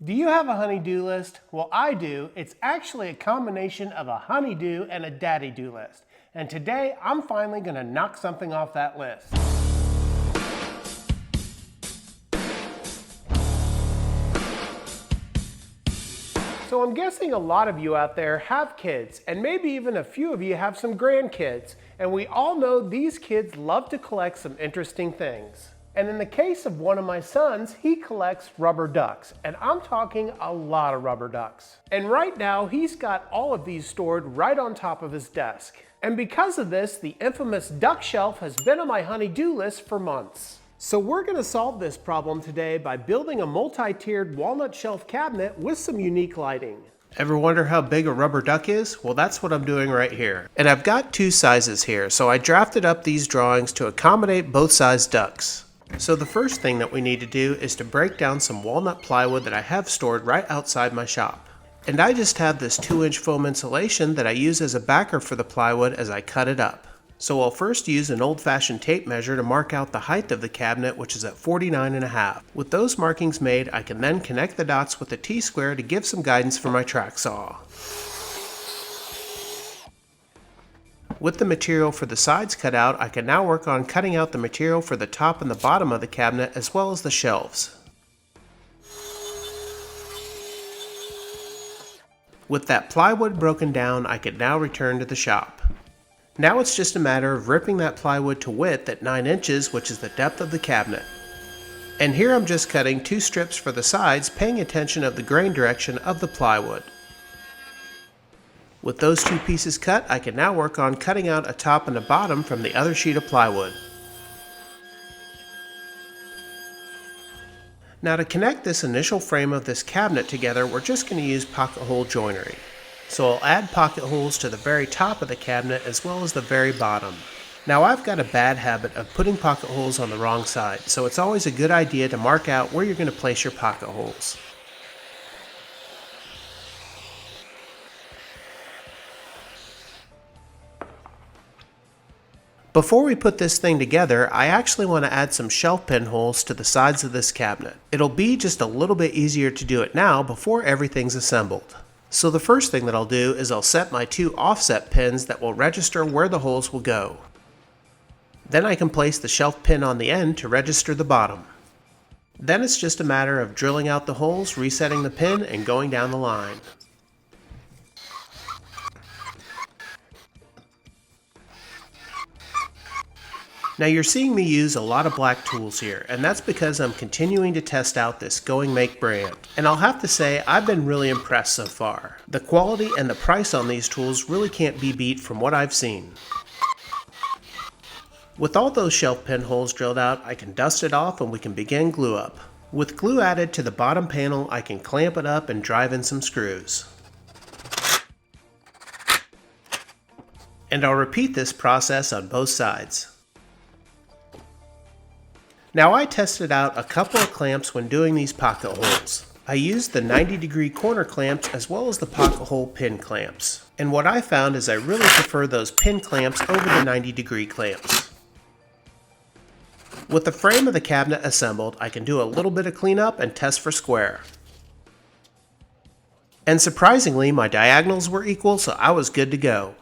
Do you have a honey-do list? Well, I do. It's actually a combination of a honey-do and a daddy-do list. And today, I'm finally gonna knock something off that list. So I'm guessing a lot of you out there have kids, and maybe even a few of you have some grandkids. And we all know these kids love to collect some interesting things. And in the case of one of my sons, he collects rubber ducks, and I'm talking a lot of rubber ducks. And right now, he's got all of these stored right on top of his desk. And because of this, the infamous duck shelf has been on my honey-do list for months. So we're gonna solve this problem today by building a multi-tiered walnut shelf cabinet with some unique lighting. Ever wonder how big a rubber duck is? Well, that's what I'm doing right here. And I've got two sizes here, so I drafted up these drawings to accommodate both size ducks. So the first thing that we need to do is to break down some walnut plywood that I have stored right outside my shop. And I just have this 2-inch foam insulation that I use as a backer for the plywood as I cut it up. So I'll first use an old-fashioned tape measure to mark out the height of the cabinet, which is at 49.5. With those markings made, I can then connect the dots with a T-square to give some guidance for my track saw. With the material for the sides cut out, I can now work on cutting out the material for the top and the bottom of the cabinet as well as the shelves. With that plywood broken down, I can now return to the shop. Now it's just a matter of ripping that plywood to width at 9 inches, which is the depth of the cabinet. And here I'm just cutting 2 strips for the sides, paying attention of the grain direction of the plywood. With those 2 pieces cut, I can now work on cutting out a top and a bottom from the other sheet of plywood. Now to connect this initial frame of this cabinet together, we're just going to use pocket hole joinery. So I'll add pocket holes to the very top of the cabinet as well as the very bottom. Now I've got a bad habit of putting pocket holes on the wrong side, so it's always a good idea to mark out where you're going to place your pocket holes. Before we put this thing together, I actually want to add some shelf pin holes to the sides of this cabinet. It'll be just a little bit easier to do it now before everything's assembled. So the first thing that I'll do is I'll set my 2 offset pins that will register where the holes will go. Then I can place the shelf pin on the end to register the bottom. Then it's just a matter of drilling out the holes, resetting the pin, and going down the line. Now you're seeing me use a lot of black tools here, and that's because I'm continuing to test out this Going Make brand. And I'll have to say, I've been really impressed so far. The quality and the price on these tools really can't be beat from what I've seen. With all those shelf pin holes drilled out, I can dust it off and we can begin glue up. With glue added to the bottom panel, I can clamp it up and drive in some screws. And I'll repeat this process on both sides. Now I tested out a couple of clamps when doing these pocket holes. I used the 90-degree corner clamps as well as the pocket hole pin clamps. And what I found is I really prefer those pin clamps over the 90-degree clamps. With the frame of the cabinet assembled, I can do a little bit of cleanup and test for square. And surprisingly, my diagonals were equal, so I was good to go.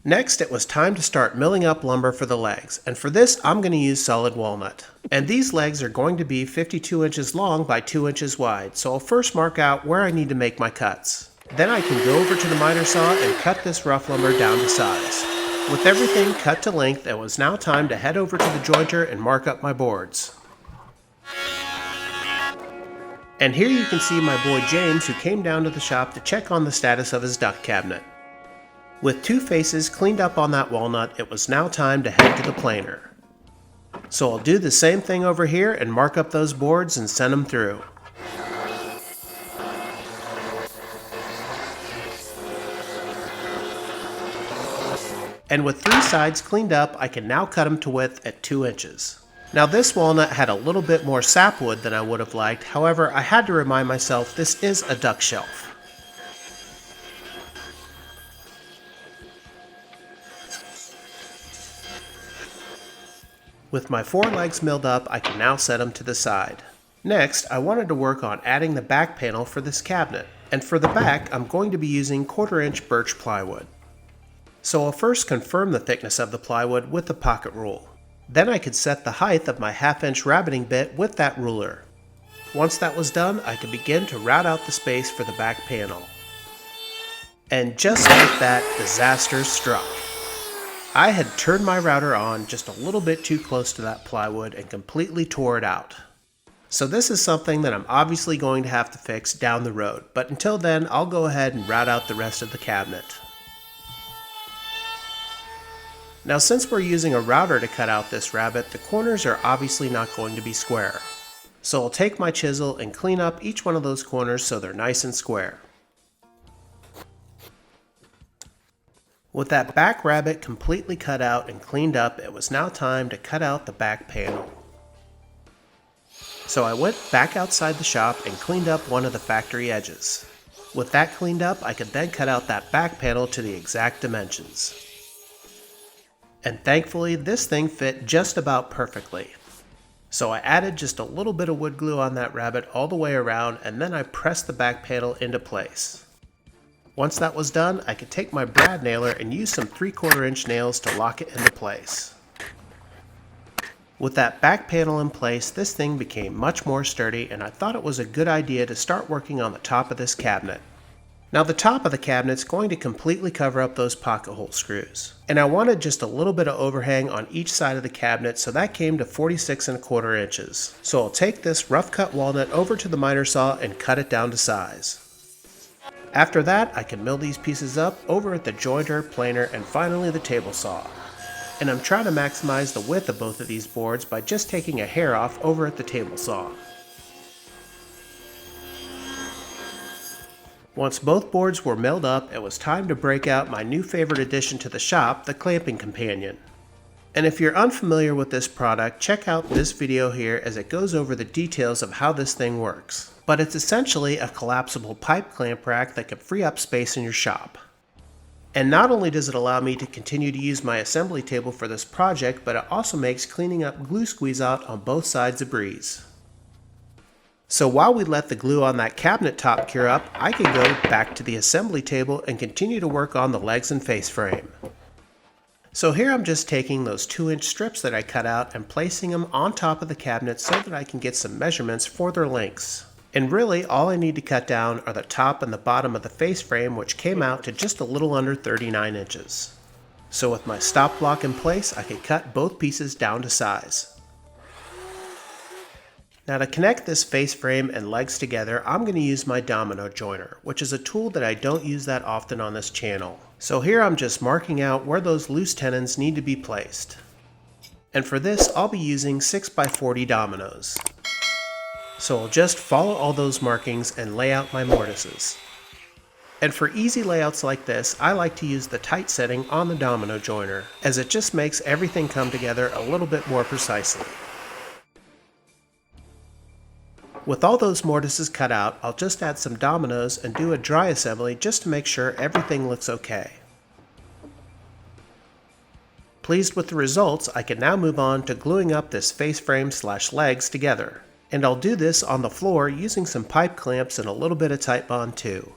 Next, it was time to start milling up lumber for the legs, and for this I'm going to use solid walnut. And these legs are going to be 52 inches long by 2 inches wide, so I'll first mark out where I need to make my cuts. Then I can go over to the miter saw and cut this rough lumber down to size. With everything cut to length, it was now time to head over to the jointer and mark up my boards. And here you can see my boy James, who came down to the shop to check on the status of his duck cabinet. With 2 faces cleaned up on that walnut, it was now time to head to the planer. So I'll do the same thing over here and mark up those boards and send them through. And with 3 sides cleaned up, I can now cut them to width at 2 inches. Now this walnut had a little bit more sapwood than I would have liked, however I had to remind myself this is a duck shelf. With my 4 legs milled up, I can now set them to the side. Next, I wanted to work on adding the back panel for this cabinet, and for the back, I'm going to be using 1/4-inch birch plywood. So I'll first confirm the thickness of the plywood with the pocket rule. Then I could set the height of my 1/2-inch rabbiting bit with that ruler. Once that was done, I could begin to route out the space for the back panel. And just like that, disaster struck. I had turned my router on just a little bit too close to that plywood and completely tore it out. So this is something that I'm obviously going to have to fix down the road, but until then, I'll go ahead and route out the rest of the cabinet. Now since we're using a router to cut out this rabbet, the corners are obviously not going to be square. So I'll take my chisel and clean up each one of those corners so they're nice and square. With that back rabbet completely cut out and cleaned up, it was now time to cut out the back panel. So I went back outside the shop and cleaned up one of the factory edges. With that cleaned up, I could then cut out that back panel to the exact dimensions. And thankfully, this thing fit just about perfectly. So I added just a little bit of wood glue on that rabbet all the way around, and then I pressed the back panel into place. Once that was done, I could take my brad nailer and use some 3/4-inch nails to lock it into place. With that back panel in place, this thing became much more sturdy, and I thought it was a good idea to start working on the top of this cabinet. Now the top of the cabinet's going to completely cover up those pocket hole screws. And I wanted just a little bit of overhang on each side of the cabinet, so that came to 46¼ inches. So I'll take this rough cut walnut over to the miter saw and cut it down to size. After that, I can mill these pieces up over at the jointer, planer, and finally the table saw. And I'm trying to maximize the width of both of these boards by just taking a hair off over at the table saw. Once both boards were milled up, it was time to break out my new favorite addition to the shop, the clamping companion. And if you're unfamiliar with this product, check out this video here as it goes over the details of how this thing works. But it's essentially a collapsible pipe clamp rack that can free up space in your shop. And not only does it allow me to continue to use my assembly table for this project, but it also makes cleaning up glue squeeze out on both sides a breeze. So while we let the glue on that cabinet top cure up, I can go back to the assembly table and continue to work on the legs and face frame. So here I'm just taking those 2-inch strips that I cut out and placing them on top of the cabinet so that I can get some measurements for their lengths. And really, all I need to cut down are the top and the bottom of the face frame, which came out to just a little under 39 inches. So with my stop block in place, I can cut both pieces down to size. Now to connect this face frame and legs together, I'm going to use my domino joiner, which is a tool that I don't use that often on this channel. So here I'm just marking out where those loose tenons need to be placed. And for this, I'll be using 6x40 dominoes. So I'll just follow all those markings and lay out my mortises. And for easy layouts like this, I like to use the tight setting on the domino joiner, as it just makes everything come together a little bit more precisely. With all those mortises cut out, I'll just add some dominoes and do a dry assembly just to make sure everything looks okay. Pleased with the results, I can now move on to gluing up this face frame / legs together. And I'll do this on the floor using some pipe clamps and a little bit of tight bond too.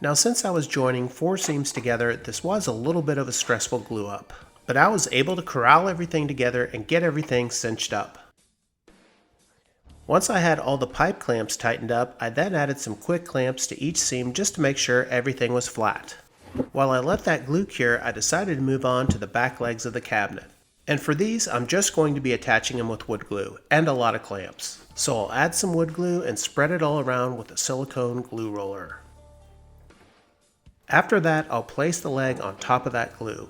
Now since I was joining 4 seams together, this was a little bit of a stressful glue up, but I was able to corral everything together and get everything cinched up. Once I had all the pipe clamps tightened up, I then added some quick clamps to each seam just to make sure everything was flat. While I let that glue cure, I decided to move on to the back legs of the cabinet. And for these, I'm just going to be attaching them with wood glue and a lot of clamps. So I'll add some wood glue and spread it all around with a silicone glue roller. After that, I'll place the leg on top of that glue.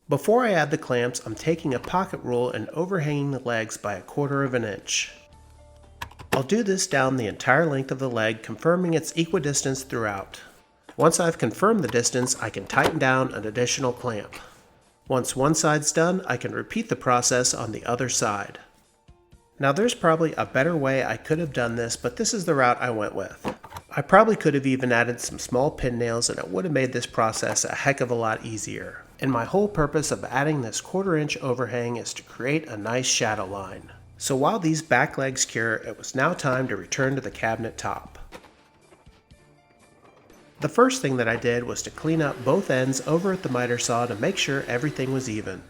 Before I add the clamps, I'm taking a pocket rule and overhanging the legs by 1/4 inch. I'll do this down the entire length of the leg, confirming its equidistance throughout. Once I've confirmed the distance, I can tighten down an additional clamp. Once one side's done, I can repeat the process on the other side. Now there's probably a better way I could have done this, but this is the route I went with. I probably could have even added some small pin nails and it would have made this process a heck of a lot easier. And my whole purpose of adding this 1/4 inch overhang is to create a nice shadow line. So while these back legs cure, it was now time to return to the cabinet top. The first thing that I did was to clean up both ends over at the miter saw to make sure everything was even.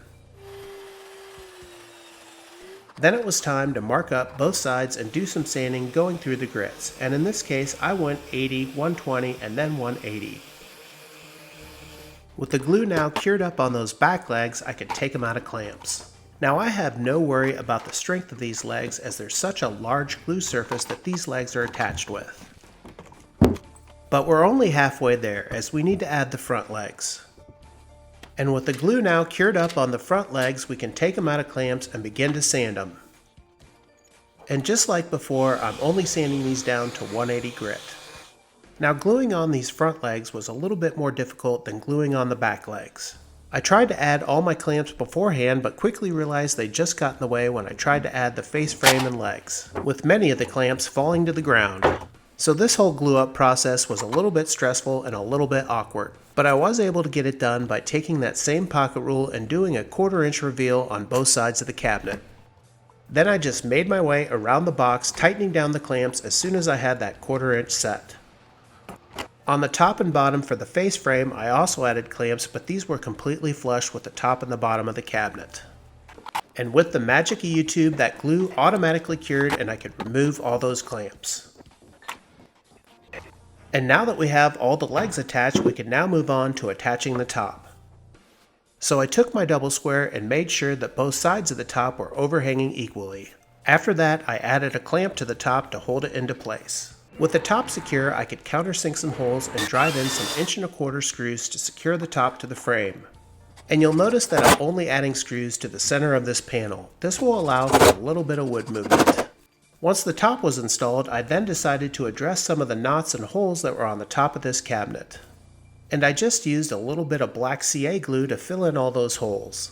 Then it was time to mark up both sides and do some sanding going through the grits, and in this case I went 80, 120, and then 180. With the glue now cured up on those back legs, I could take them out of clamps. Now I have no worry about the strength of these legs as there's such a large glue surface that these legs are attached with. But we're only halfway there as we need to add the front legs. And with the glue now cured up on the front legs, we can take them out of clamps and begin to sand them. And just like before, I'm only sanding these down to 180 grit. Now gluing on these front legs was a little bit more difficult than gluing on the back legs. I tried to add all my clamps beforehand, but quickly realized they just got in the way when I tried to add the face frame and legs, with many of the clamps falling to the ground. So this whole glue up process was a little bit stressful and a little bit awkward, but I was able to get it done by taking that same pocket rule and doing a 1/4 inch reveal on both sides of the cabinet. Then I just made my way around the box, tightening down the clamps as soon as I had that 1/4 inch set. On the top and bottom for the face frame, I also added clamps, but these were completely flush with the top and the bottom of the cabinet. And with the magic of YouTube, that glue automatically cured and I could remove all those clamps. And now that we have all the legs attached, we can now move on to attaching the top. So I took my double square and made sure that both sides of the top were overhanging equally. After that, I added a clamp to the top to hold it into place. With the top secure, I could countersink some holes and drive in some 1¼ inch screws to secure the top to the frame. And you'll notice that I'm only adding screws to the center of this panel. This will allow for a little bit of wood movement. Once the top was installed, I then decided to address some of the knots and holes that were on the top of this cabinet. And I just used a little bit of black CA glue to fill in all those holes.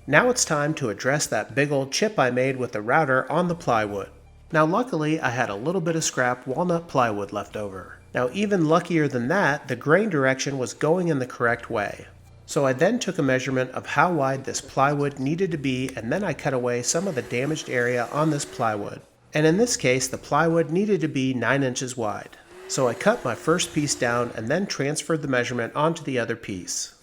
Now it's time to address that big old chip I made with the router on the plywood. Now luckily I had a little bit of scrap walnut plywood left over. Now even luckier than that, the grain direction was going in the correct way. So I then took a measurement of how wide this plywood needed to be, and then I cut away some of the damaged area on this plywood. And in this case, the plywood needed to be 9 inches wide. So I cut my first piece down and then transferred the measurement onto the other piece.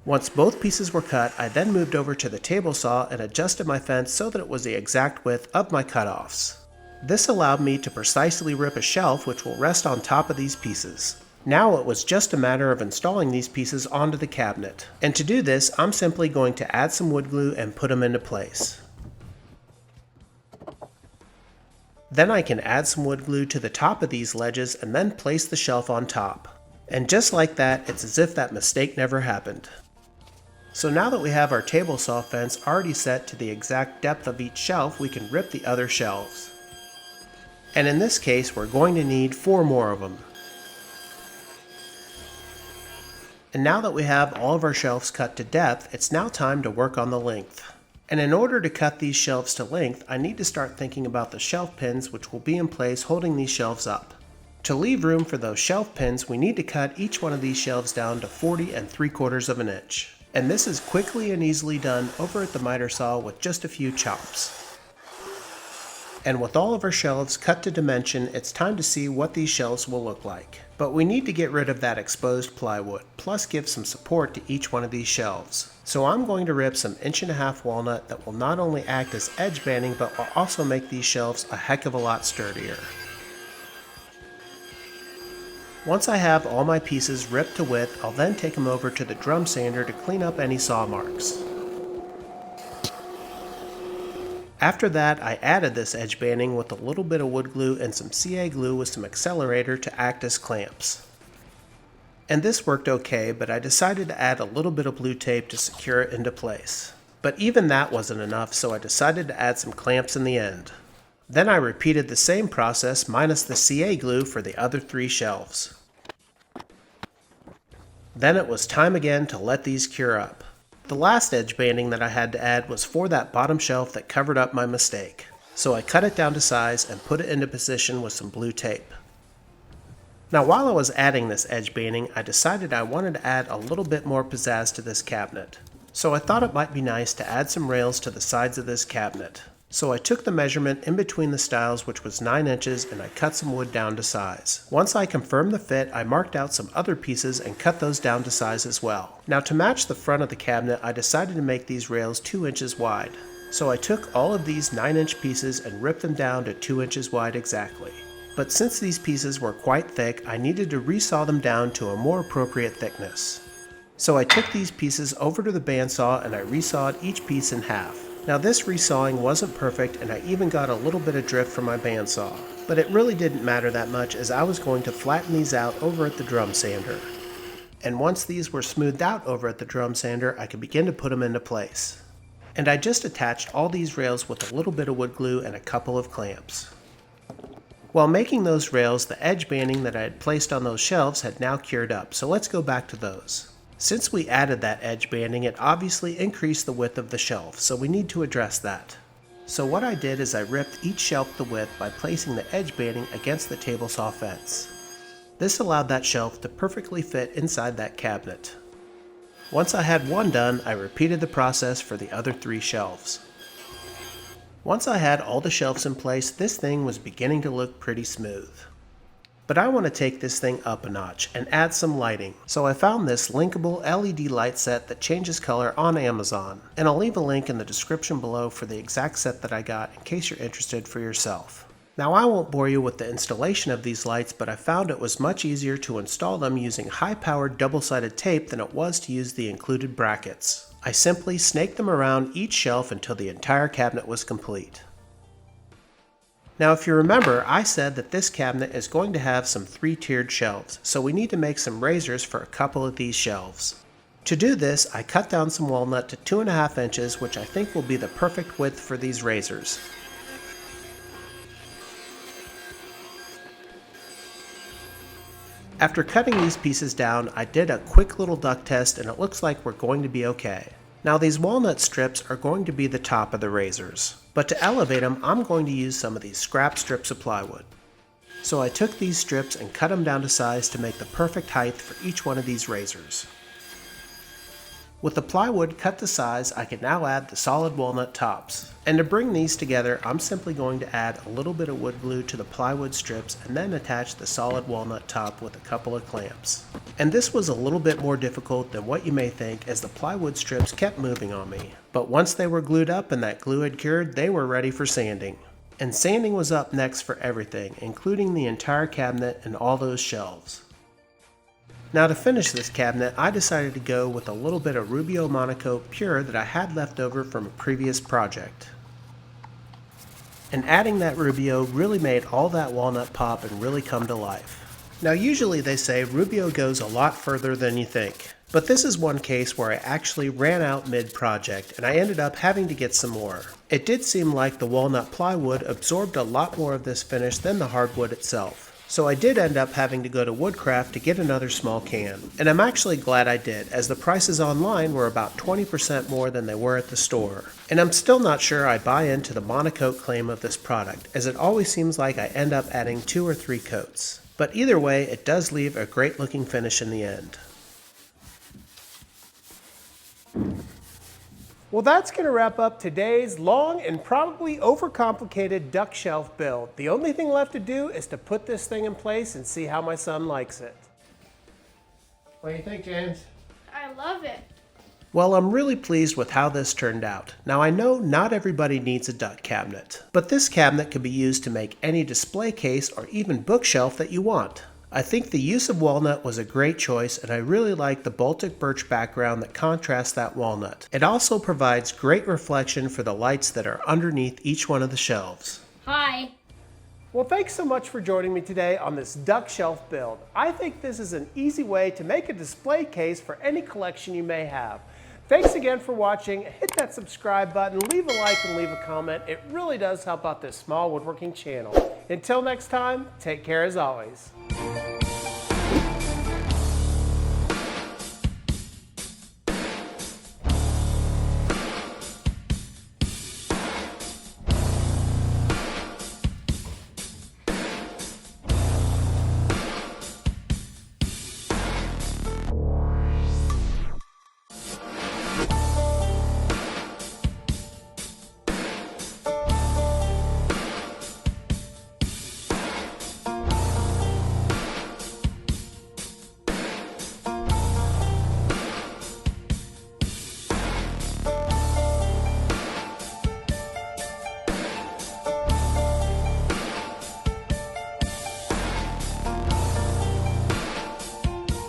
Once both pieces were cut, I then moved over to the table saw and adjusted my fence so that it was the exact width of my cutoffs. This allowed me to precisely rip a shelf which will rest on top of these pieces. Now it was just a matter of installing these pieces onto the cabinet. And to do this, I'm simply going to add some wood glue and put them into place. Then I can add some wood glue to the top of these ledges and then place the shelf on top. And just like that, it's as if that mistake never happened. So now that we have our table saw fence already set to the exact depth of each shelf, we can rip the other shelves. And in this case, we're going to need 4 more of them. And now that we have all of our shelves cut to depth, it's now time to work on the length. And in order to cut these shelves to length, I need to start thinking about the shelf pins which will be in place holding these shelves up. To leave room for those shelf pins, we need to cut each one of these shelves down to 40 3/4 of an inch. And this is quickly and easily done over at the miter saw with just a few chops. And with all of our shelves cut to dimension, it's time to see what these shelves will look like. But we need to get rid of that exposed plywood, plus give some support to each one of these shelves. So I'm going to rip some 1.5 inch walnut that will not only act as edge banding, but will also make these shelves a heck of a lot sturdier. Once I have all my pieces ripped to width, I'll then take them over to the drum sander to clean up any saw marks. After that, I added this edge banding with a little bit of wood glue and some CA glue with some accelerator to act as clamps. And this worked okay, but I decided to add a little bit of blue tape to secure it into place. But even that wasn't enough, so I decided to add some clamps in the end. Then I repeated the same process minus the CA glue for the other 3 shelves. Then it was time again to let these cure up. The last edge banding that I had to add was for that bottom shelf that covered up my mistake. So I cut it down to size and put it into position with some blue tape. Now while I was adding this edge banding, I decided I wanted to add a little bit more pizzazz to this cabinet. So I thought it might be nice to add some rails to the sides of this cabinet. So I took the measurement in between the stiles, which was 9 inches, and I cut some wood down to size. Once I confirmed the fit, I marked out some other pieces and cut those down to size as well. Now to match the front of the cabinet, I decided to make these rails 2 inches wide. So I took all of these 9-inch pieces and ripped them down to 2 inches wide exactly. But since these pieces were quite thick, I needed to resaw them down to a more appropriate thickness. So I took these pieces over to the bandsaw and I resawed each piece in half. Now this resawing wasn't perfect and I even got a little bit of drift from my bandsaw, but it really didn't matter that much as I was going to flatten these out over at the drum sander. And once these were smoothed out over at the drum sander, I could begin to put them into place. And I just attached all these rails with a little bit of wood glue and a couple of clamps. While making those rails, the edge banding that I had placed on those shelves had now cured up, so let's go back to those. Since we added that edge banding, it obviously increased the width of the shelf, so we need to address that. So what I did is I ripped each shelf the width by placing the edge banding against the table saw fence. This allowed that shelf to perfectly fit inside that cabinet. Once I had one done, I repeated the process for the other 3 shelves. Once I had all the shelves in place, this thing was beginning to look pretty smooth. But I want to take this thing up a notch and add some lighting. So I found this linkable LED light set that changes color on Amazon. And I'll leave a link in the description below for the exact set that I got in case you're interested for yourself. Now I won't bore you with the installation of these lights, but I found it was much easier to install them using high-powered double-sided tape than it was to use the included brackets. I simply snaked them around each shelf until the entire cabinet was complete. Now if you remember, I said that this cabinet is going to have some 3-tiered shelves, so we need to make some raisers for a couple of these shelves. To do this, I cut down some walnut to 2.5 inches, which I think will be the perfect width for these raisers. After cutting these pieces down, I did a quick little duct test and it looks like we're going to be okay. Now these walnut strips are going to be the top of the raisers, but to elevate them, I'm going to use some of these scrap strips of plywood. So I took these strips and cut them down to size to make the perfect height for each one of these raisers. With the plywood cut to size, I can now add the solid walnut tops. And to bring these together, I'm simply going to add a little bit of wood glue to the plywood strips and then attach the solid walnut top with a couple of clamps. And this was a little bit more difficult than what you may think, as the plywood strips kept moving on me. But once they were glued up and that glue had cured, they were ready for sanding. And sanding was up next for everything, including the entire cabinet and all those shelves. Now to finish this cabinet, I decided to go with a little bit of Rubio Monocoat Pure that I had left over from a previous project. And adding that Rubio really made all that walnut pop and really come to life. Now usually they say Rubio goes a lot further than you think, but this is one case where I actually ran out mid-project and I ended up having to get some more. It did seem like the walnut plywood absorbed a lot more of this finish than the hardwood itself. So I did end up having to go to Woodcraft to get another small can. And I'm actually glad I did, as the prices online were about 20% more than they were at the store. And I'm still not sure I buy into the monocoat claim of this product, as it always seems like I end up adding 2 or 3 coats. But either way, it does leave a great looking finish in the end. Well, that's going to wrap up today's long and probably overcomplicated duck shelf build. The only thing left to do is to put this thing in place and see how my son likes it. What do you think, James? I love it. Well, I'm really pleased with how this turned out. Now I know not everybody needs a duck cabinet, but this cabinet can be used to make any display case or even bookshelf that you want. I think the use of walnut was a great choice, and I really like the Baltic birch background that contrasts that walnut. It also provides great reflection for the lights that are underneath each one of the shelves. Hi. Well, thanks so much for joining me today on this duck shelf build. I think this is an easy way to make a display case for any collection you may have. Thanks again for watching. Hit that subscribe button, leave a like, and leave a comment. It really does help out this small woodworking channel. Until next time, take care as always.